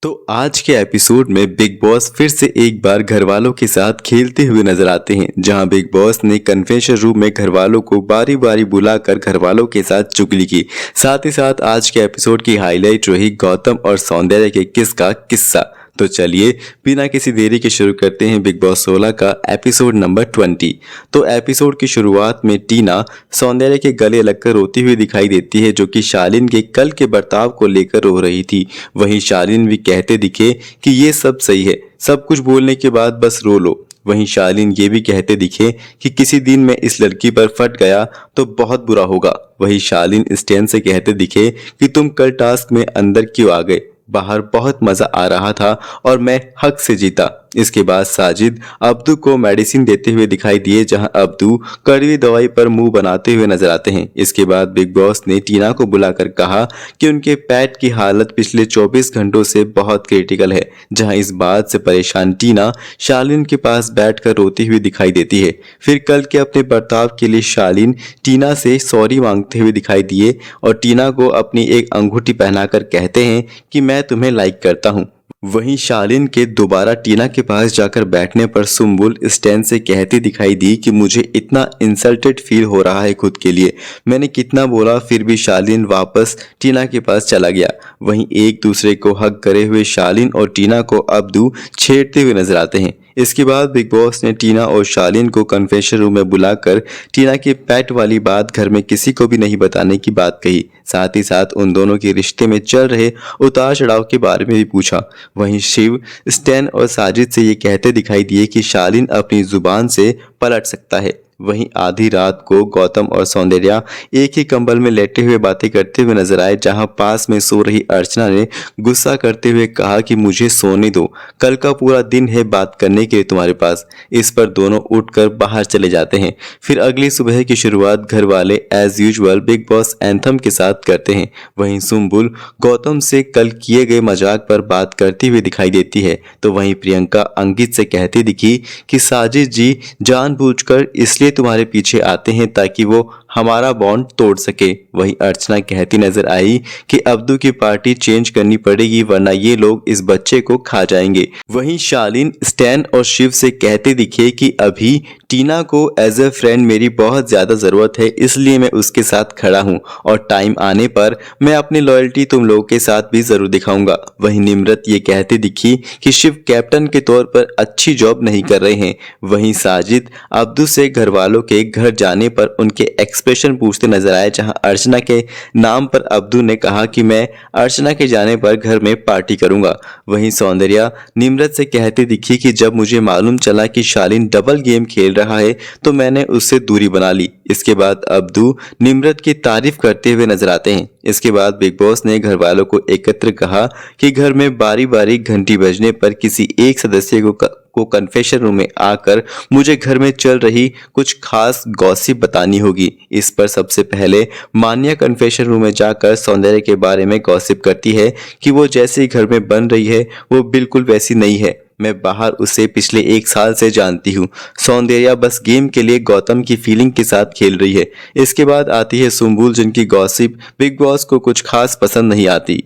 तो आज के एपिसोड में बिग बॉस फिर से एक बार घर वालों के साथ खेलते हुए नजर आते हैं, जहां बिग बॉस ने कन्फेशन रूम में घर वालों को बारी बारी बुलाकर घर वालों के साथ चुगली की। साथ ही साथ आज के एपिसोड की हाईलाइट रही गौतम और सौंदर्य के किस का किस्सा। तो चलिए बिना किसी देरी के शुरू करते हैं बिग बॉस 16 का एपिसोड नंबर 20। तो एपिसोड की शुरुआत में टीना सौंदर्य के गले लगकर रोती हुई दिखाई देती है, जो कि शालीन के कल के बर्ताव को लेकर रो रही थी। वहीं शालीन भी कहते दिखे कि ये सब सही है, सब कुछ बोलने के बाद बस रो लो। वहीं शालीन ये भी कहते दिखे कि किसी दिन मैं इस लड़की पर फट गया तो बहुत बुरा होगा। वहीं शालीन स्टैन से कहते दिखे कि तुम कल टास्क में अंदर क्यों आ गए, बाहर बहुत मजा आ रहा था और मैं हक से जीता। इसके बाद साजिद अब्दू को मेडिसिन देते हुए दिखाई दिए, जहां अब्दू कड़वी दवाई पर मुंह बनाते हुए नजर आते हैं। इसके बाद बिग बॉस ने टीना को बुलाकर कहा कि उनके पेट की हालत पिछले 24 घंटों से बहुत क्रिटिकल है, जहां इस बात से परेशान टीना शालीन के पास बैठकर रोती हुई दिखाई देती है। फिर कल के अपने बर्ताव के लिए शालीन टीना से सॉरी मांगते हुए दिखाई दिए और टीना को अपनी एक अंगूठी पहनाकर कहते हैं कि मैं तुम्हें लाइक करता हूँ। वहीं शालीन के दोबारा टीना के पास जाकर बैठने पर सुम्बुल स्टैन से कहती दिखाई दी कि मुझे इतना इंसल्टेड फील हो रहा है खुद के लिए, मैंने कितना बोला फिर भी शालीन वापस टीना के पास चला गया। वहीं एक दूसरे को हग करे हुए शालीन और टीना को अब्दू छेड़ते हुए नजर आते हैं। इसके बाद बिग बॉस ने टीना और शालीन को कन्फेशन रूम में बुलाकर टीना के पेट वाली बात घर में किसी को भी नहीं बताने की बात कही। साथ ही साथ उन दोनों के रिश्ते में चल रहे उतार चढ़ाव के बारे में भी पूछा। वहीं शिव स्टैन और साजिद से ये कहते दिखाई दिए कि शालीन अपनी जुबान से पलट सकता है। वहीं आधी रात को गौतम और सौंदर्या एक ही कंबल में लेटे हुए बातें करते हुए नजर आए, जहां पास में सो रही अर्चना ने गुस्सा करते हुए कहा कि मुझे सोने दो, कल का पूरा दिन है बात करने के लिए तुम्हारे पास। इस पर दोनों उठकर बाहर चले जाते हैं। फिर अगली सुबह की शुरुआत घर वाले as usual Bigg Boss anthem के साथ करते हैं। वहीं सुम्बुल गौतम से कल किए गए मजाक पर बात करती हुई दिखाई देती है, तो वहीं प्रियंका अंकित से कहती दिखी कि साजिद जी जानबूझकर इसलिए तुम्हारे पीछे आते हैं ताकि वो हमारा बॉन्ड तोड़ सके। वहीं अर्चना कहती नजर आई कि अब्दू की पार्टी चेंज करनी पड़ेगी वरना ये लोग इस बच्चे को खा जाएंगे। वहीं शालीन स्टैन और शिव से कहते दिखे कि अभी टीना को एज ए फ्रेंड मेरी बहुत ज्यादा जरूरत है, इसलिए मैं उसके साथ खड़ा हूं और टाइम आने पर मैं अपनी लॉयल्टी तुम लोगों के साथ भी जरूर दिखाऊंगा। वहीं निम्रत ये कहते दिखी कि शिव कैप्टन के तौर पर अच्छी जॉब नहीं कर रहे हैं। वहीं साजिद अब्दू से घर वालों के घर जाने पर उनके एक्सप्रेशन पूछते नजर आए, जहां अर्चना के नाम पर अब्दू ने कहा कि मैं अर्चना के जाने पर घर में पार्टी करूंगा। वहीं सौंदर्या निम्रत से कहती दिखी कि जब मुझे मालूम चला कि शालीन डबल गेम खेल रहा है तो मैंने उससे दूरी बना ली। इसके बाद अब्दू निम्रत की तारीफ करते हुए नजर आते हैं। इसके बाद बिग बॉस ने घर वालों को एकत्र कहा कि घर में बारी बारी घंटी बजने पर किसी एक सदस्य को कन्फेशन रूम में आकर मुझे घर में चल रही कुछ खास गॉसिप बतानी होगी। इस पर सबसे पहले मान्या कन्फेशन रूम में जाकर सौंदर्य के बारे में गॉसिप करती है कि वो जैसे घर में बन रही है वो बिल्कुल वैसी नहीं है, मैं बाहर उसे पिछले 1 साल से जानती हूँ। सौंदर्या बस गेम के लिए गौतम की फीलिंग के साथ खेल रही है। इसके बाद आती है सुम्बुल, जिनकी गॉसिप बिग बॉस को कुछ खास पसंद नहीं आती।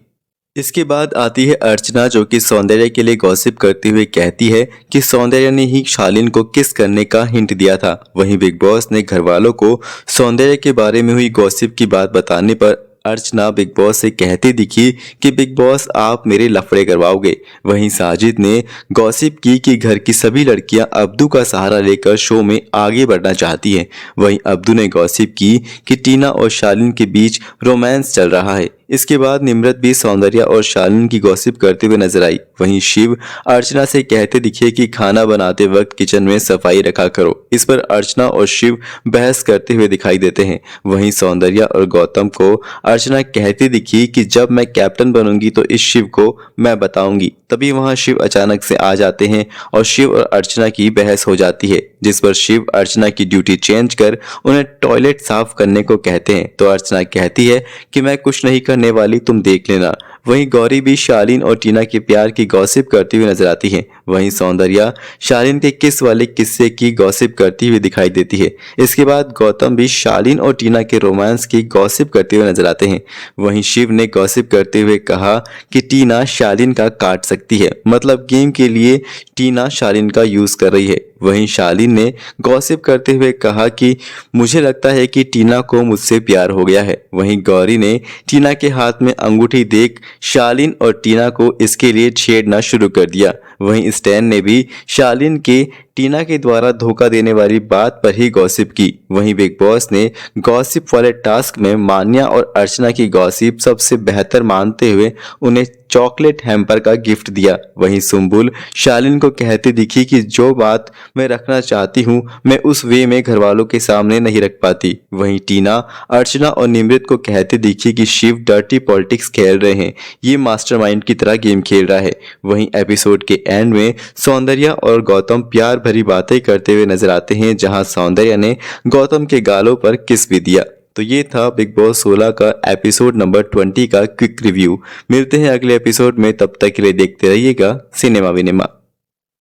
इसके बाद आती है अर्चना, जो कि सौंदर्य के लिए गॉसिप करते हुए कहती है कि सौंदर्य ने ही शालीन को किस करने का हिंट दिया था। वहीं बिग बॉस ने घर वालों को सौंदर्य के बारे में हुई गॉसिप की बात बताने पर अर्चना बिग बॉस से कहती दिखी कि बिग बॉस आप मेरे लफड़े करवाओगे। वहीं साजिद ने गॉसिप की कि घर की सभी लड़कियां अब्दू का सहारा लेकर शो में आगे बढ़ना चाहती हैं। वहीं अब्दू ने गॉसिप की कि टीना और शालीन के बीच रोमांस चल रहा है। इसके बाद निम्रत भी सौंदर्या और शालीन की गॉसिप करते हुए नजर आई। वहीं शिव अर्चना से कहते दिखे कि खाना बनाते वक्त किचन में सफाई रखा करो। इस पर अर्चना और शिव बहस करते हुए दिखाई देते हैं। वहीं सौंदर्या और गौतम को अर्चना कहती दिखी कि जब मैं कैप्टन बनूंगी तो इस शिव को मैं बताऊंगी। तभी वहां शिव अचानक से आ जाते हैं और शिव और अर्चना की बहस हो जाती है, जिस पर शिव अर्चना की ड्यूटी चेंज कर उन्हें टॉयलेट साफ करने को कहते हैं। तो अर्चना कहती है कि मैं कुछ नहीं करने वाली, तुम देख लेना। वहीं गौरी भी शालीन और टीना के प्यार की गॉसिप करती हुई नजर आती है। वहीं सौंदर्या शालीन के किस वाले किस्से की गॉसिप करती हुई दिखाई देती है। इसके बाद गौतम भी शालीन और टीना के रोमांस की गॉसिप करते हुए नजर आते हैं। वहीं शिव ने गॉसिप करते हुए कहा कि टीना शालीन का काट सकती है, मतलब गेम के लिए टीना शालीन का यूज कर रही है। वहीं शालीन ने गॉसिप करते हुए कहा कि मुझे लगता है कि टीना को मुझसे प्यार हो गया है। वहीं गौरी ने टीना के हाथ में अंगूठी देख शालीन और टीना को इसके लिए छेड़ना शुरू कर दिया। वहीं स्टैन ने भी शालीन के टीना के द्वारा धोखा देने वाली बात पर ही गॉसिप की। वहीं बिग बॉस ने गॉसिप वाले टास्क में मान्या और अर्चना की गॉसिप सबसे बेहतर मानते हुए उन्हें चॉकलेट हैम्पर का गिफ्ट दिया। वहीं सुम्बुल शालीन को कहती दिखी कि जो बात मैं रखना चाहती हूँ मैं उस वे में घर वालों के सामने नहीं रख पाती। वहीं टीना अर्चना और निमृत को कहती दिखी कि शिव डर्टी पॉलिटिक्स खेल रहे हैं, ये मास्टरमाइंड की तरह गेम खेल रहा है। वहीं एपिसोड के एंड में सौंदर्या और गौतम प्यार भरी बातें करते हुए नजर आते हैं, जहां सौंदर्या ने गौतम के गालों पर किस भी दिया। तो ये था बिग बॉस 16 का एपिसोड नंबर 20 का क्विक रिव्यू। मिलते हैं अगले एपिसोड में, तब तक के लिए देखते रहिएगा सिनेमा विनेमा।